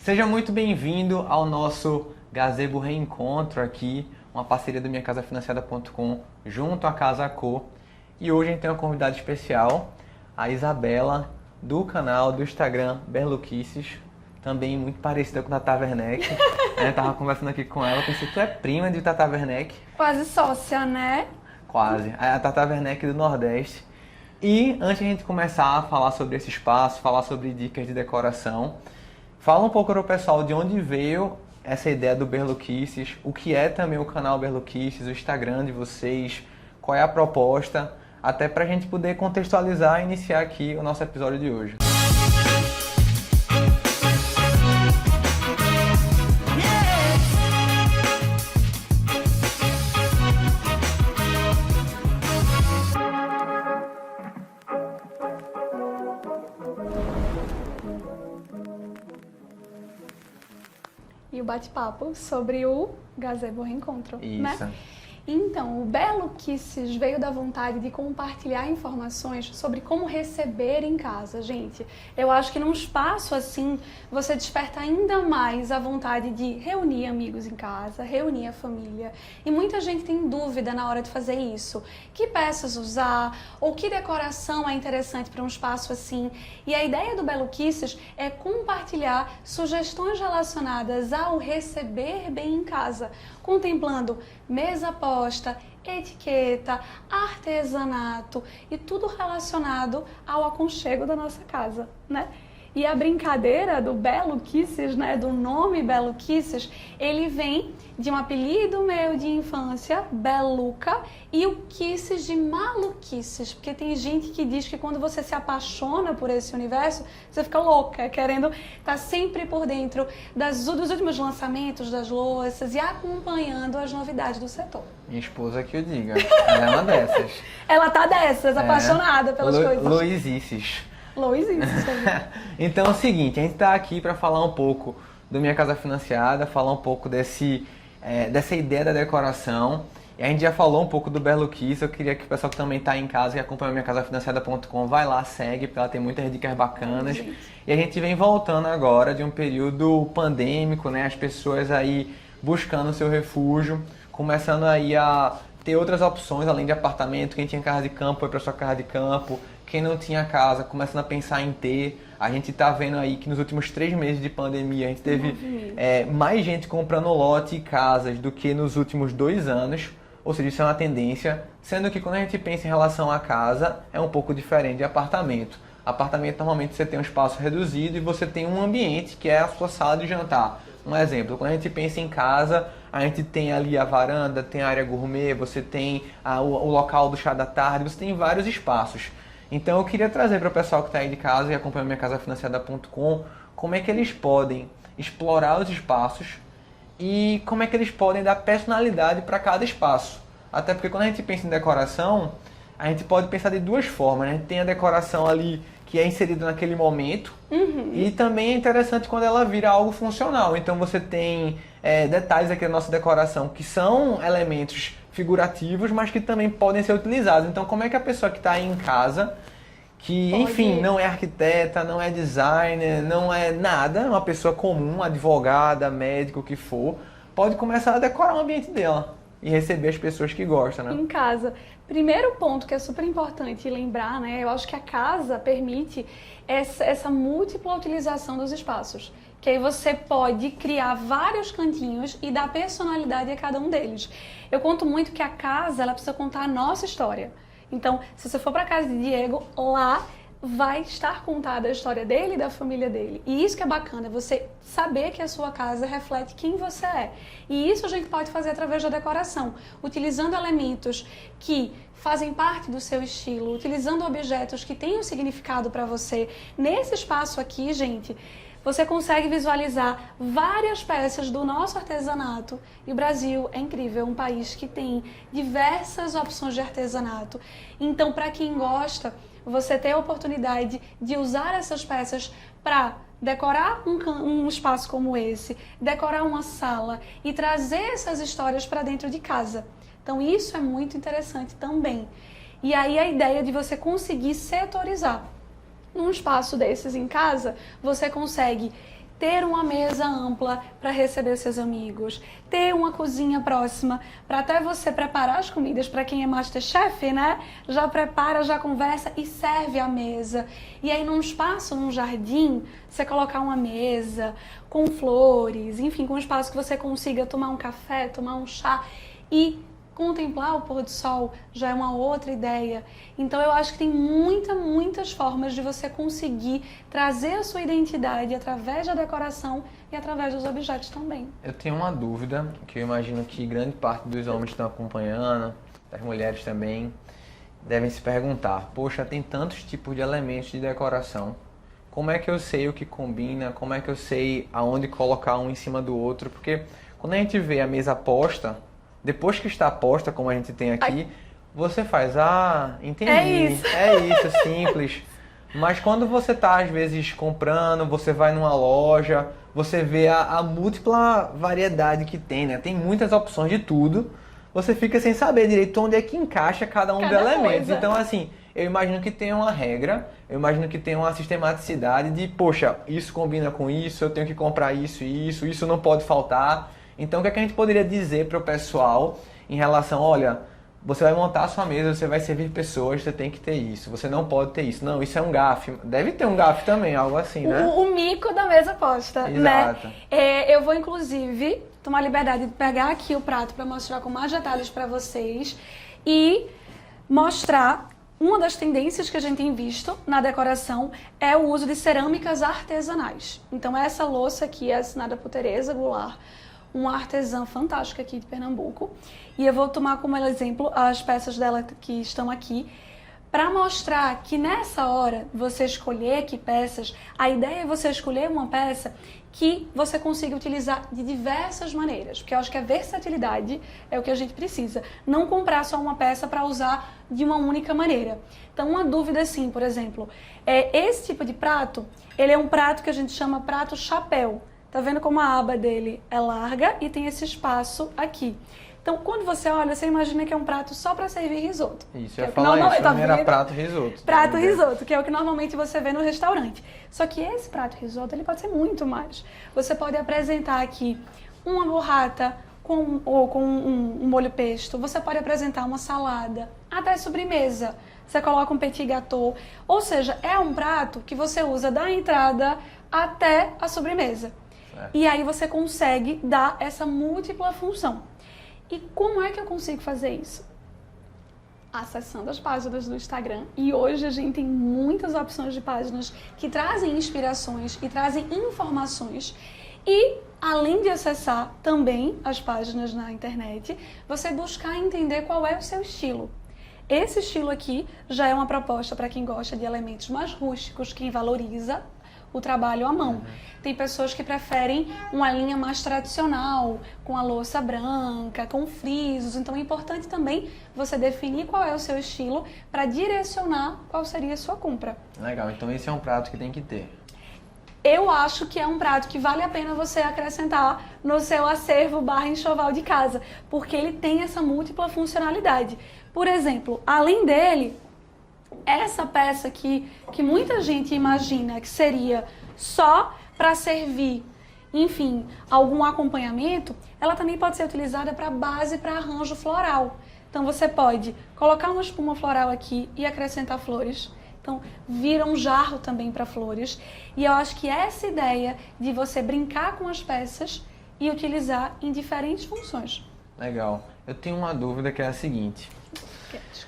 Seja muito bem-vindo ao nosso Gazebo Reencontro aqui, uma parceria do minhacasafinanciada.com junto à Casa Cor. E hoje a gente tem uma convidada especial, a Isabela, do canal do Instagram Berluquices, também muito parecida com a Tata Werneck. Eu tava conversando aqui com ela, pensei que tu é prima de Tata Werneck. Quase sócia, né? Quase. A Tata Werneck do Nordeste. E antes de a gente começar a falar sobre esse espaço, falar sobre dicas de decoração, fala um pouco para o pessoal de onde veio essa ideia do Berluquices, o que é também o canal Berluquices, o Instagram de vocês, qual é a proposta, até para a gente poder contextualizar e iniciar aqui o nosso episódio de hoje. E o bate-papo sobre o Gazebo Reencontro, Isso. né? Então, o Berluquices veio da vontade de compartilhar informações sobre como receber em casa, gente. Eu acho que num espaço assim, você desperta ainda mais a vontade de reunir amigos em casa, reunir a família. E muita gente tem dúvida na hora de fazer isso. Que peças usar, ou que decoração é interessante para um espaço assim. E a ideia do Berluquices é compartilhar sugestões relacionadas ao receber bem em casa, contemplando mesa posta, etiqueta, artesanato e tudo relacionado ao aconchego da nossa casa, né? E a brincadeira do Berluquices, né, do nome Berluquices, ele vem de um apelido meu de infância, Beluca, e o Kisses de maluquices, porque tem gente que diz que quando você se apaixona por esse universo, você fica louca, querendo estar sempre por dentro dos últimos lançamentos das louças e acompanhando as novidades do setor. Minha esposa que eu diga, ela é uma dessas. Ela tá dessas, apaixonada pelas coisas. Luizices. Luizices. Então é o seguinte, a gente está aqui para falar um pouco do Minha Casa Financiada, falar um pouco dessa ideia da decoração. E a gente já falou um pouco do Berluquices. Eu queria que o pessoal que também está em casa e acompanha minhacasafinanciada.com vai lá, segue, porque ela tem muitas dicas bacanas. E a gente vem voltando agora de um período pandêmico, né? As pessoas aí buscando o seu refúgio, começando aí a ter outras opções além de apartamento. Quem tinha casa de campo foi para sua casa de campo. Quem não tinha casa, começando a pensar em ter. A gente está vendo aí que nos últimos 3 meses de pandemia, a gente teve mais gente comprando lote e casas do que nos últimos 2 anos. Ou seja, isso é uma tendência. Sendo que quando a gente pensa em relação à casa, é um pouco diferente de apartamento. Apartamento, normalmente, você tem um espaço reduzido e você tem um ambiente que é a sua sala de jantar. Um exemplo, quando a gente pensa em casa, a gente tem ali a varanda, tem a área gourmet, você tem o local do chá da tarde, você tem vários espaços. Então eu queria trazer para o pessoal que está aí de casa e acompanha minhacasafinanciada.com como é que eles podem explorar os espaços e como é que eles podem dar personalidade para cada espaço. Até porque quando a gente pensa em decoração, a gente pode pensar de 2 formas, né? Tem a decoração ali que é inserida naquele momento e também é interessante quando ela vira algo funcional. Então você tem detalhes aqui da nossa decoração que são elementos figurativos, mas que também podem ser utilizados. Então, como é que a pessoa que está aí em casa, que, enfim, não é arquiteta, não é designer, não é nada, uma pessoa comum, advogada, médico, o que for, pode começar a decorar o ambiente dela e receber as pessoas que gostam, né? Em casa. Primeiro ponto que é super importante lembrar, né? Eu acho que a casa permite essa múltipla utilização dos espaços. Que aí você pode criar vários cantinhos e dar personalidade a cada um deles. Eu conto muito que a casa, ela precisa contar a nossa história. Então, se você for para a casa de Diego, lá vai estar contada a história dele e da família dele. E isso que é bacana, você saber que a sua casa reflete quem você é. E isso a gente pode fazer através da decoração, utilizando elementos que fazem parte do seu estilo, utilizando objetos que têm um significado para você. Nesse espaço aqui, gente, você consegue visualizar várias peças do nosso artesanato. E o Brasil é incrível, é um país que tem diversas opções de artesanato. Então, para quem gosta, você tem a oportunidade de usar essas peças para decorar um espaço como esse, decorar uma sala e trazer essas histórias para dentro de casa. Então, isso é muito interessante também. E aí a ideia de você conseguir setorizar. Num espaço desses em casa, você consegue ter uma mesa ampla para receber seus amigos, ter uma cozinha próxima para até você preparar as comidas para quem é MasterChef, né? Já prepara, já conversa e serve a mesa. E aí num espaço, num jardim, você colocar uma mesa com flores, enfim, com um espaço que você consiga tomar um café, tomar um chá e contemplar o pôr do sol já é uma outra ideia. Então eu acho que tem muitas formas de você conseguir trazer a sua identidade através da decoração e através dos objetos também. Eu tenho uma dúvida, que eu imagino que grande parte dos homens estão acompanhando, das mulheres também, devem se perguntar, poxa, tem tantos tipos de elementos de decoração, como é que eu sei o que combina, como é que eu sei aonde colocar um em cima do outro? Porque quando a gente vê a mesa posta, depois que está posta, como a gente tem aqui, você faz, entendi, é isso, simples. Mas quando você está, às vezes, comprando, você vai numa loja, você vê a múltipla variedade que tem, né? Tem muitas opções de tudo, você fica sem saber direito onde é que encaixa cada um dos elementos. Coisa. Então, assim, eu imagino que tem uma regra, eu imagino que tem uma sistematicidade de, poxa, isso combina com isso, eu tenho que comprar isso e isso não pode faltar. Então, o que é que a gente poderia dizer para o pessoal em relação, olha, você vai montar a sua mesa, você vai servir pessoas, você tem que ter isso, você não pode ter isso. Não, isso é um gafe. Deve ter um gafe também, algo assim, né? O mico da mesa posta, Exato. né? Eu vou, inclusive, tomar a liberdade de pegar aqui o prato para mostrar com mais detalhes para vocês e mostrar uma das tendências que a gente tem visto na decoração é o uso de cerâmicas artesanais. Então, essa louça aqui é assinada por Tereza Goulart, uma artesã fantástica aqui de Pernambuco. E eu vou tomar como exemplo as peças dela que estão aqui, para mostrar que nessa hora você escolher que peças, a ideia é você escolher uma peça que você consiga utilizar de diversas maneiras, porque eu acho que a versatilidade é o que a gente precisa. Não comprar só uma peça para usar de uma única maneira. Então, uma dúvida assim, por exemplo, esse tipo de prato, ele é um prato que a gente chama prato chapéu. Tá vendo como a aba dele é larga e tem esse espaço aqui. Então, quando você olha, você imagina que é um prato só para servir risoto. Isso, eu ia falar isso, era prato risoto. Prato risoto, que é o que normalmente você vê no restaurante. Só que esse prato risoto, ele pode ser muito mais. Você pode apresentar aqui uma burrata com um molho pesto. Você pode apresentar uma salada, até sobremesa. Você coloca um petit gâteau. Ou seja, é um prato que você usa da entrada até a sobremesa. E aí você consegue dar essa múltipla função. E como é que eu consigo fazer isso? Acessando as páginas do Instagram. E hoje a gente tem muitas opções de páginas que trazem inspirações e trazem informações. E além de acessar também as páginas na internet, você buscar entender qual é o seu estilo. Esse estilo aqui já é uma proposta para quem gosta de elementos mais rústicos, quem valoriza o trabalho à mão. Tem pessoas que preferem uma linha mais tradicional, com a louça branca, com frisos. Então é importante também você definir qual é o seu estilo para direcionar qual seria a sua compra. Legal, então esse é um prato que tem que ter. Eu acho que é um prato que vale a pena você acrescentar no seu acervo / enxoval de casa, porque ele tem essa múltipla funcionalidade. Por exemplo, além dele, essa peça aqui, que muita gente imagina que seria só para servir, enfim, algum acompanhamento, ela também pode ser utilizada para base para arranjo floral. Então você pode colocar uma espuma floral aqui e acrescentar flores. Então vira um jarro também para flores. E eu acho que essa ideia de você brincar com as peças e utilizar em diferentes funções. Legal. Eu tenho uma dúvida que é a seguinte.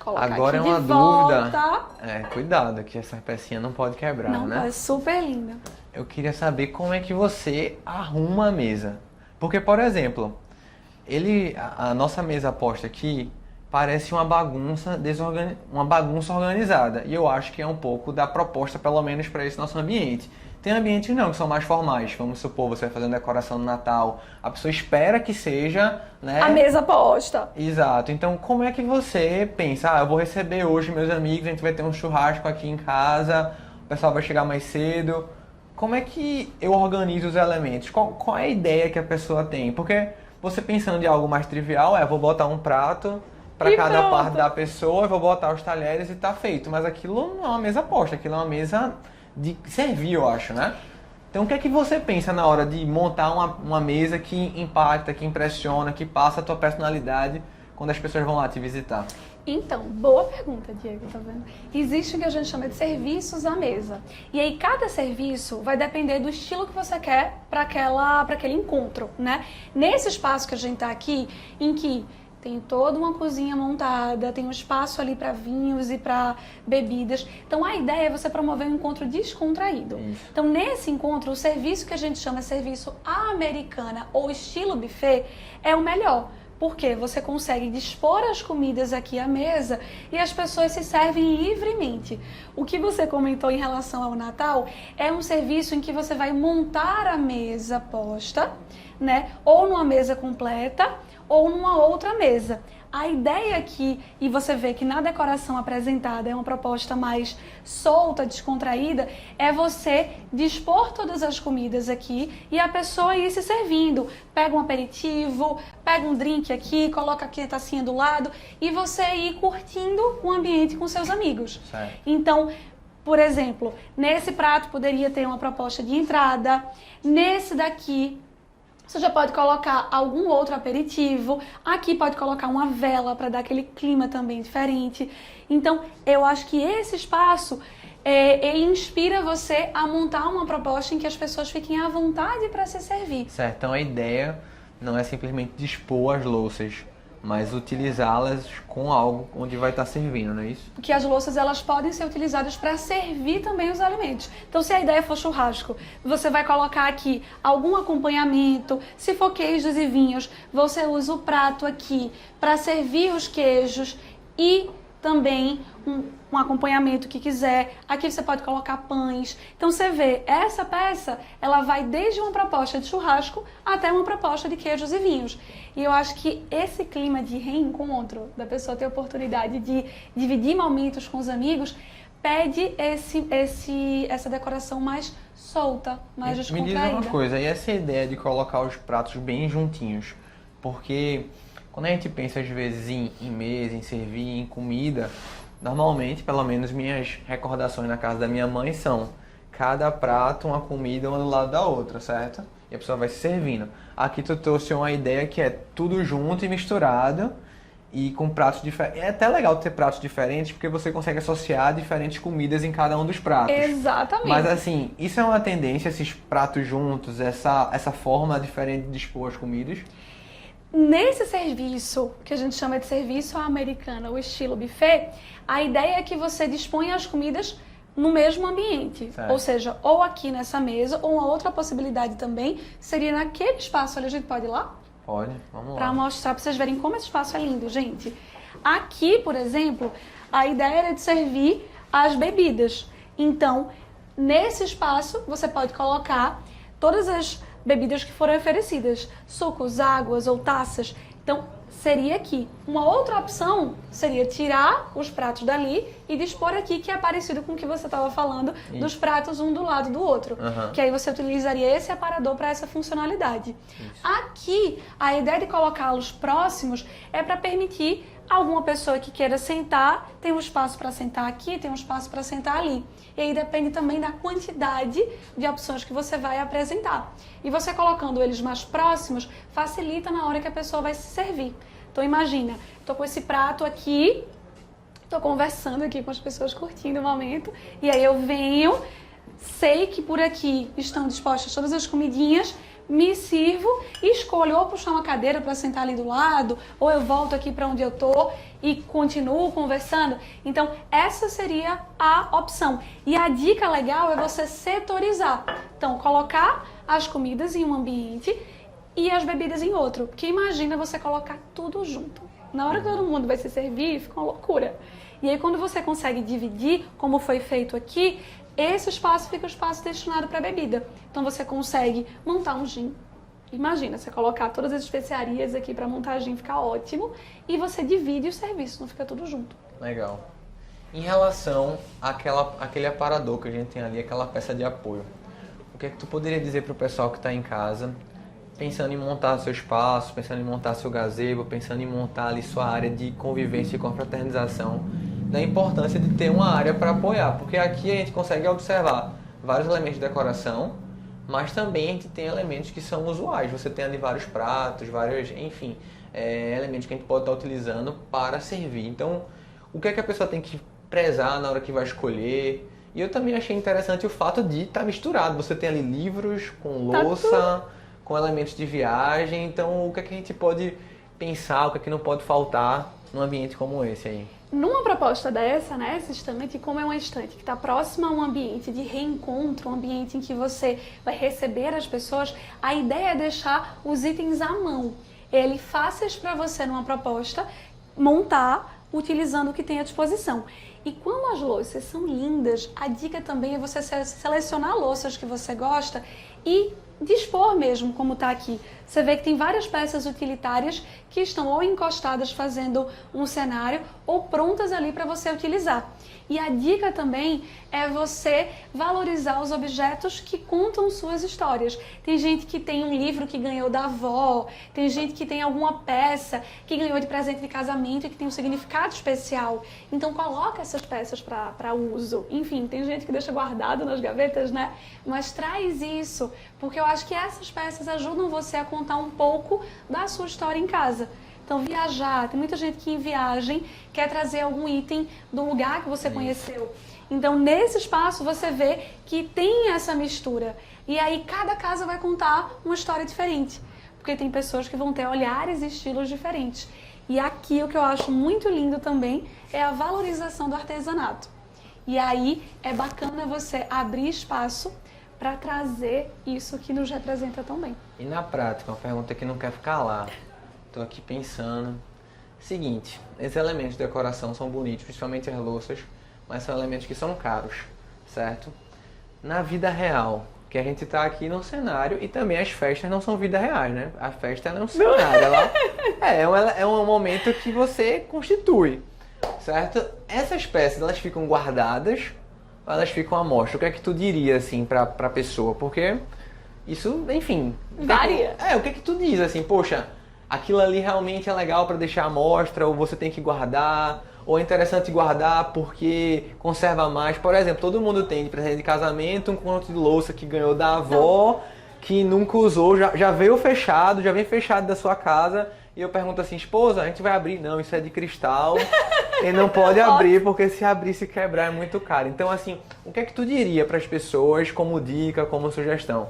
Agora aqui é uma dúvida. Cuidado, que essa pecinha não pode quebrar, não, né? É super linda. Eu queria saber como é que você arruma a mesa. Porque, por exemplo, a nossa mesa posta aqui parece uma bagunça organizada. E eu acho que é um pouco da proposta, pelo menos, para esse nosso ambiente. Tem ambientes não, que são mais formais. Vamos supor, você vai fazer uma decoração no Natal. A pessoa espera que seja, né? A mesa posta. Exato. Então, como é que você pensa? Eu vou receber hoje meus amigos, a gente vai ter um churrasco aqui em casa, o pessoal vai chegar mais cedo. Como é que eu organizo os elementos? Qual é a ideia que a pessoa tem? Porque você pensando em algo mais trivial, vou botar um prato para cada pronto. parte da pessoa, vou botar os talheres e tá feito. Mas aquilo não é uma mesa posta, aquilo é uma mesa de servir, eu acho, né? Então, o que é que você pensa na hora de montar uma mesa que impacta, que impressiona, que passa a tua personalidade quando as pessoas vão lá te visitar? Então, boa pergunta, Diego, tá vendo? Existe o que a gente chama de serviços à mesa. E aí, cada serviço vai depender do estilo que você quer para aquele encontro, né? Nesse espaço que a gente tá aqui, em que tem toda uma cozinha montada, tem um espaço ali para vinhos e para bebidas. Então, a ideia é você promover um encontro descontraído. Isso. Então, nesse encontro, o serviço que a gente chama de serviço à americana ou estilo buffet é o melhor. Porque você consegue dispor as comidas aqui à mesa e as pessoas se servem livremente. O que você comentou em relação ao Natal é um serviço em que você vai montar a mesa posta, né? Ou numa mesa completa ou numa outra mesa. A ideia aqui, e você vê que na decoração apresentada é uma proposta mais solta, descontraída, é você dispor todas as comidas aqui e a pessoa ir se servindo. Pega um aperitivo, pega um drink aqui, coloca aqui a tacinha do lado e você ir curtindo o ambiente com seus amigos. Certo. Então, por exemplo, nesse prato poderia ter uma proposta de entrada, nesse daqui você já pode colocar algum outro aperitivo. Aqui pode colocar uma vela para dar aquele clima também diferente. Então, eu acho que esse espaço, ele inspira você a montar uma proposta em que as pessoas fiquem à vontade para se servir. Certo, então a ideia não é simplesmente dispor as louças, mas utilizá-las com algo onde vai estar servindo, não é isso? Que as louças elas podem ser utilizadas para servir também os alimentos. Então, se a ideia for churrasco, você vai colocar aqui algum acompanhamento. Se for queijos e vinhos, você usa o prato aqui para servir os queijos e também um acompanhamento que quiser. Aqui você pode colocar pães. Então você vê, essa peça, ela vai desde uma proposta de churrasco até uma proposta de queijos e vinhos. E eu acho que esse clima de reencontro, da pessoa ter a oportunidade de dividir momentos com os amigos, pede essa decoração mais solta, mais descontraída. Me diz uma coisa, e essa ideia de colocar os pratos bem juntinhos? Porque quando a gente pensa às vezes em mesa, em servir, em comida, normalmente, pelo menos minhas recordações na casa da minha mãe são cada prato, uma comida, uma do lado da outra, certo? E a pessoa vai se servindo. Aqui tu trouxe uma ideia que é tudo junto e misturado e com pratos diferentes. É até legal ter pratos diferentes porque você consegue associar diferentes comidas em cada um dos pratos. Exatamente. Mas assim, isso é uma tendência, esses pratos juntos, essa forma diferente de dispor as comidas? Nesse serviço, que a gente chama de serviço à americana, o estilo buffet, a ideia é que você disponha as comidas no mesmo ambiente. Certo. Ou seja, ou aqui nessa mesa, ou uma outra possibilidade também seria naquele espaço ali. A gente pode ir lá? Pode, vamos lá. Para mostrar, para vocês verem como esse espaço é lindo, gente. Aqui, por exemplo, a ideia era de servir as bebidas. Então, nesse espaço, você pode colocar todas as bebidas que foram oferecidas, sucos, águas ou taças. Então, seria aqui. Uma outra opção seria tirar os pratos dali e dispor aqui, que é parecido com o que você estava falando, dos pratos um do lado do outro. Que aí você utilizaria esse aparador para essa funcionalidade. Isso. Aqui, a ideia de colocá-los próximos é para permitir alguma pessoa que queira sentar, tem um espaço para sentar aqui, tem um espaço para sentar ali. E aí depende também da quantidade de opções que você vai apresentar. E você colocando eles mais próximos, facilita na hora que a pessoa vai se servir. Então imagina, estou com esse prato aqui, estou conversando aqui com as pessoas, curtindo o momento, e aí eu venho, sei que por aqui estão dispostas todas as comidinhas, me sirvo e escolho ou puxar uma cadeira para sentar ali do lado, ou eu volto aqui para onde eu tô e continuo conversando. Então, essa seria a opção. E a dica legal é você setorizar. Então, colocar as comidas em um ambiente e as bebidas em outro. Porque imagina você colocar tudo junto. Na hora que todo mundo vai se servir, fica uma loucura. E aí, quando você consegue dividir, como foi feito aqui, esse espaço fica o espaço destinado para bebida. Então você consegue montar um gin. Imagina, você colocar todas as especiarias aqui para montar gin, fica ótimo. E você divide o serviço, não fica tudo junto. Legal. Em relação àquele aparador que a gente tem ali, aquela peça de apoio, o que é que tu poderia dizer para o pessoal que está em casa, pensando em montar seu espaço, pensando em montar seu gazebo, pensando em montar ali sua área de convivência e confraternização, da importância de ter uma área para apoiar, porque aqui a gente consegue observar vários elementos de decoração, mas também a gente tem elementos que são usuais. Você tem ali vários pratos, vários, enfim, elementos que a gente pode estar utilizando para servir. Então, o que é que a pessoa tem que prezar na hora que vai escolher? E eu também achei interessante o fato de estar misturado. Você tem ali livros com louça, com elementos de viagem. Então, o que é que a gente pode pensar, o que é que não pode faltar num ambiente como esse aí? Numa proposta dessa, né, essa estante, como é uma estante que está próxima a um ambiente de reencontro, um ambiente em que você vai receber as pessoas, a ideia é deixar os itens à mão. Ele fáceis para você numa proposta, montar utilizando o que tem à disposição. E quando as louças são lindas, a dica também é você selecionar louças que você gosta e dispor mesmo, como está aqui. Você vê que tem várias peças utilitárias que estão ou encostadas fazendo um cenário ou prontas ali para você utilizar. E a dica também é você valorizar os objetos que contam suas histórias. Tem gente que tem um livro que ganhou da avó, tem gente que tem alguma peça que ganhou de presente de casamento e que tem um significado especial. Então coloca essas peças para uso. Enfim, tem gente que deixa guardado nas gavetas, né? Mas traz isso, porque eu acho que essas peças ajudam você a contar um pouco da sua história em casa. Então, viajar, tem muita gente que em viagem quer trazer algum item do lugar que você conheceu. Então, nesse espaço, você vê que tem essa mistura. E aí, cada casa vai contar uma história diferente. Porque tem pessoas que vão ter olhares e estilos diferentes. E aqui, o que eu acho muito lindo também é a valorização do artesanato. E aí, é bacana você abrir espaço para trazer isso que nos representa tão bem. E na prática, uma pergunta que não quer ficar lá. Estou aqui pensando. Seguinte, esses elementos de decoração são bonitos, principalmente as louças, mas são elementos que são caros, certo? Na vida real, que a gente está aqui num cenário e também as festas não são vida reais, né? A festa ela é um cenário, é um momento que você constitui, certo? Essas peças, elas ficam guardadas ou elas ficam à mostra? O que é que tu diria, assim, para a pessoa? Porque isso, enfim... Varia. O que é que tu diz, assim, poxa... Aquilo ali realmente é legal para deixar à mostra, ou você tem que guardar, ou é interessante guardar porque conserva mais. Por exemplo, todo mundo tem de presente de casamento um conjunto de louça que ganhou da avó, que nunca usou, já veio fechado, já vem fechado da sua casa. E eu pergunto assim, esposa, a gente vai abrir? Não, isso é de cristal e não pode abrir, porque se abrir, se quebrar é muito caro. Então, assim, o que é que tu diria para as pessoas como dica, como sugestão?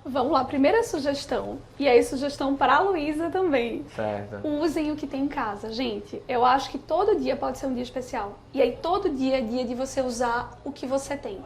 Vamos lá, primeira sugestão, e aí sugestão para a Luísa também. Certo. Usem o que tem em casa, gente. Eu acho que todo dia pode ser um dia especial. E aí todo dia é dia de você usar o que você tem.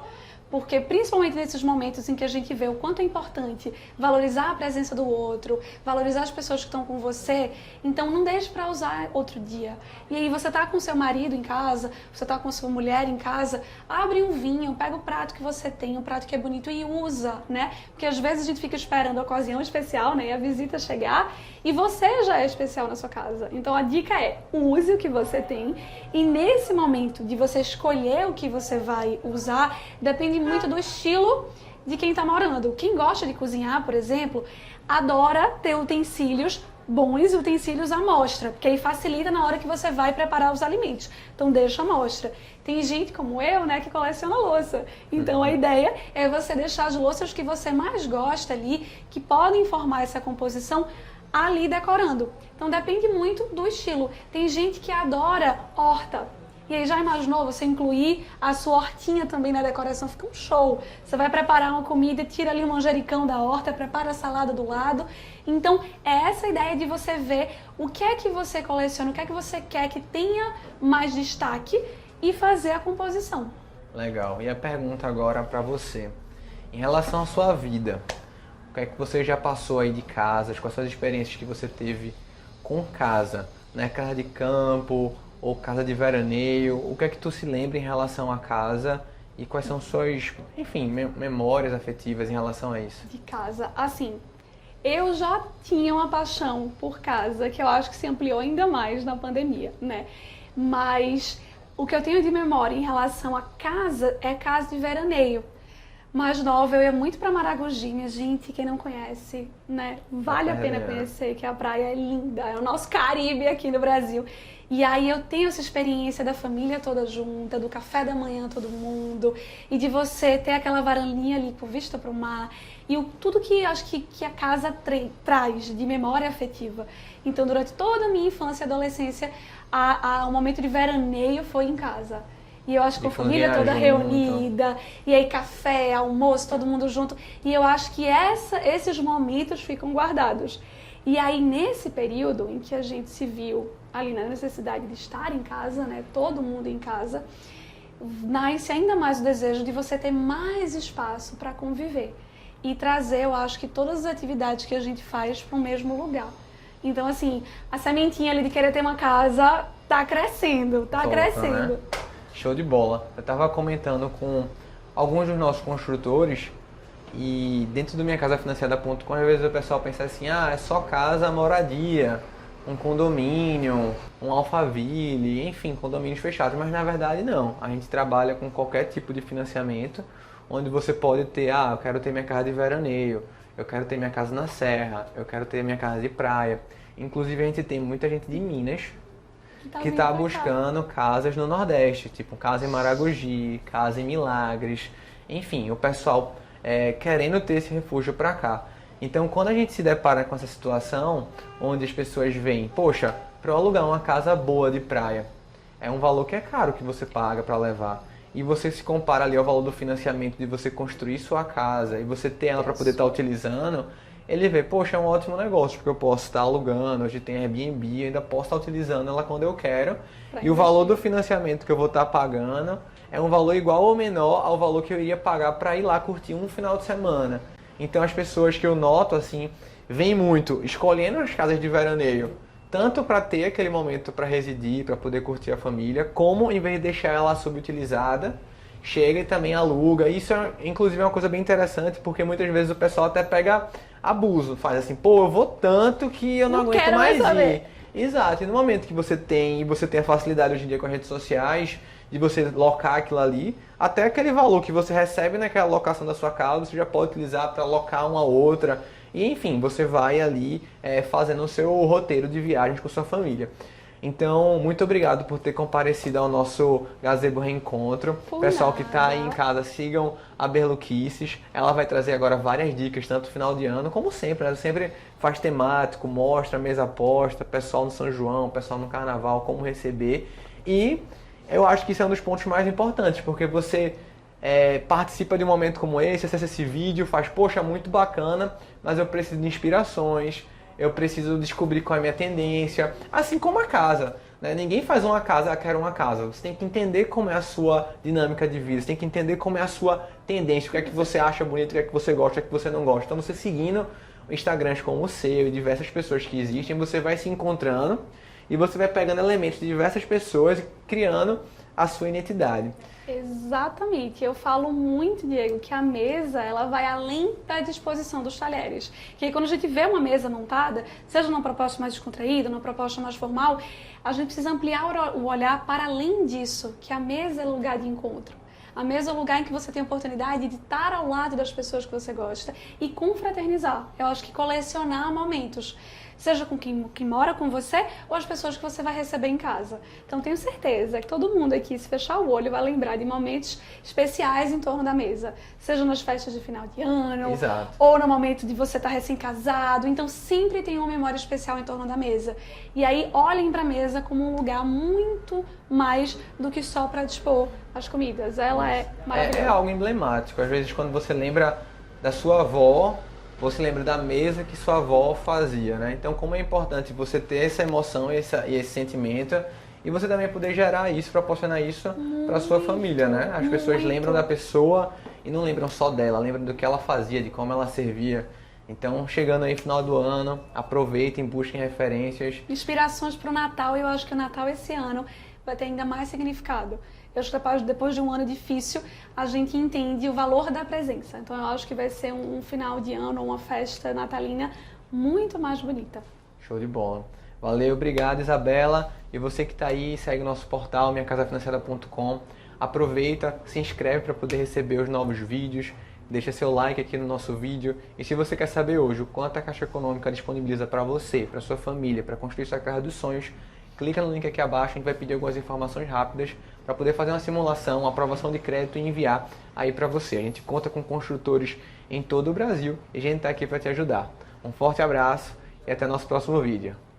Porque principalmente nesses momentos em que a gente vê o quanto é importante valorizar a presença do outro, valorizar as pessoas que estão com você, então não deixe para usar outro dia. E aí você tá com seu marido em casa, você tá com sua mulher em casa, abre um vinho, pega o prato que você tem, um prato que é bonito e usa, né? Porque às vezes a gente fica esperando a ocasião especial, né? E a visita chegar e você já é especial na sua casa. Então a dica é, use o que você tem e nesse momento de você escolher o que você vai usar, depende muito do estilo de quem está morando. Quem gosta de cozinhar, por exemplo, adora ter utensílios bons, utensílios à mostra, porque aí facilita na hora que você vai preparar os alimentos. Então deixa à mostra. Tem gente como eu, né, que coleciona louça. Então a ideia é você deixar as louças que você mais gosta ali, que podem formar essa composição, ali decorando. Então depende muito do estilo. Tem gente que adora horta. E aí já imaginou você incluir a sua hortinha também na decoração? Fica um show. Você vai preparar uma comida, tira ali o manjericão da horta, prepara a salada do lado. Então é essa ideia de você ver o que é que você coleciona, o que é que você quer que tenha mais destaque e fazer a composição. Legal. E a pergunta agora para você. Em relação à sua vida, o que é que você já passou aí de casas, quais são as experiências que você teve com casa, né? Casa de campo ou casa de veraneio, o que é que tu se lembra em relação à casa e quais são suas, enfim, memórias afetivas em relação a isso? De casa, assim, eu já tinha uma paixão por casa, que eu acho que se ampliou ainda mais na pandemia, né? Mas o que eu tenho de memória em relação à casa é casa de veraneio. mais nova, eu ia muito pra Maragogi, minha gente, quem não conhece, né? Vale a pena conhecer, que a praia é linda, é o nosso Caribe aqui no Brasil. E aí eu tenho essa experiência da família toda junta, do café da manhã todo mundo, e de você ter aquela varandinha ali com vista para o mar, e tudo que acho que a casa traz de memória afetiva. Então, durante toda a minha infância e adolescência, o momento de veraneio foi em casa. E eu acho que a família toda reunida, e aí café, almoço, todo mundo junto. E eu acho que esses momentos ficam guardados. E aí, nesse período em que a gente se viu ali na necessidade de estar em casa, né, todo mundo em casa, nasce ainda mais o desejo de você ter mais espaço para conviver. E trazer, eu acho que todas as atividades que a gente faz para o mesmo lugar. Então, assim, a sementinha ali de querer ter uma casa tá crescendo, crescendo. Né? Show de bola. Eu estava comentando com alguns dos nossos construtores e dentro do minhacasafinanciada.com, às vezes o pessoal pensa assim, é só casa, moradia, um condomínio, um Alphaville, enfim, condomínios fechados, mas na verdade não. A gente trabalha com qualquer tipo de financiamento, onde você pode ter, eu quero ter minha casa de veraneio, eu quero ter minha casa na serra, eu quero ter minha casa de praia. Inclusive a gente tem muita gente de Minas que está buscando casas no Nordeste, tipo casa em Maragogi, casa em Milagres, enfim, o pessoal querendo ter esse refúgio para cá. Então, quando a gente se depara com essa situação, onde as pessoas veem, poxa, para eu alugar uma casa boa de praia, é um valor que é caro que você paga para levar. E você se compara ali ao valor do financiamento de você construir sua casa e você ter ela para poder estar utilizando, ele vê, poxa, é um ótimo negócio, porque eu posso estar alugando, hoje tem Airbnb, eu ainda posso estar utilizando ela quando eu quero. E o valor do financiamento que eu vou estar pagando é um valor igual ou menor ao valor que eu iria pagar para ir lá curtir um final de semana. Então as pessoas que eu noto, assim, vêm muito escolhendo as casas de veraneio, tanto para ter aquele momento para residir, para poder curtir a família, como em vez de deixar ela subutilizada, chega e também aluga. Isso é, inclusive, uma coisa bem interessante, porque muitas vezes o pessoal até pega abuso, faz assim, eu vou tanto que eu não aguento mais ir. Exato, e no momento que você tem a facilidade hoje em dia com as redes sociais, de você locar aquilo ali, até aquele valor que você recebe naquela locação da sua casa, você já pode utilizar para locar uma outra. E enfim, você vai ali fazendo o seu roteiro de viagens com sua família. Então, muito obrigado por ter comparecido ao nosso Gazebo Reencontro. Pessoal que está aí em casa, sigam a Berluquices. Ela vai trazer agora várias dicas, tanto no final de ano, como sempre. Ela sempre faz temático, mostra mesa aposta, pessoal no São João, pessoal no Carnaval, como receber. E eu acho que isso é um dos pontos mais importantes, porque você participa de um momento como esse, acessa esse vídeo, faz, poxa, muito bacana, mas eu preciso de inspirações, eu preciso descobrir qual é a minha tendência, assim como a casa, né? Ninguém faz uma casa, quero uma casa. Você tem que entender como é a sua dinâmica de vida, você tem que entender como é a sua tendência, o que é que você acha bonito, o que é que você gosta, o que é que você não gosta. Então você seguindo Instagrams como o seu e diversas pessoas que existem, você vai se encontrando e você vai pegando elementos de diversas pessoas e criando a sua identidade. Exatamente. Eu falo muito, Diego, que a mesa ela vai além da disposição dos talheres. Que aí, quando a gente vê uma mesa montada, seja numa proposta mais descontraída, numa proposta mais formal, a gente precisa ampliar o olhar para além disso, que a mesa é lugar de encontro. A mesa é o lugar em que você tem a oportunidade de estar ao lado das pessoas que você gosta e confraternizar. Eu acho que colecionar momentos, seja com quem mora com você ou as pessoas que você vai receber em casa. Então tenho certeza que todo mundo aqui, se fechar o olho, vai lembrar de momentos especiais em torno da mesa. Seja nas festas de final de ano, Exato. Ou no momento de você estar recém-casado. Então sempre tem uma memória especial em torno da mesa. E aí olhem para a mesa como um lugar muito mais do que só para dispor as comidas. Ela é maravilhosa. É algo emblemático. Às vezes quando você lembra da sua avó, você lembra da mesa que sua avó fazia, né? Então, como é importante você ter essa emoção e esse sentimento e você também poder gerar isso, proporcionar isso para sua família, né? As pessoas lembram da pessoa e não lembram só dela, lembram do que ela fazia, de como ela servia. Então, chegando aí no final do ano, aproveitem, busquem referências. Inspirações para o Natal, e eu acho que o Natal esse ano vai ter ainda mais significado. Eu acho que depois de um ano difícil, a gente entende o valor da presença. Então eu acho que vai ser um final de ano, uma festa natalina muito mais bonita. Show de bola. Valeu, obrigado, Isabela. E você que está aí, segue o nosso portal, minhacasafinanciada.com. Aproveita, se inscreve para poder receber os novos vídeos. deixa seu like aqui no nosso vídeo. E se você quer saber hoje o quanto a Caixa Econômica disponibiliza para você, para sua família, para construir sua casa dos sonhos, clica no link aqui abaixo, a gente vai pedir algumas informações rápidas para poder fazer uma simulação, uma aprovação de crédito e enviar aí para você. A gente conta com construtores em todo o Brasil e a gente está aqui para te ajudar. Um forte abraço e até nosso próximo vídeo.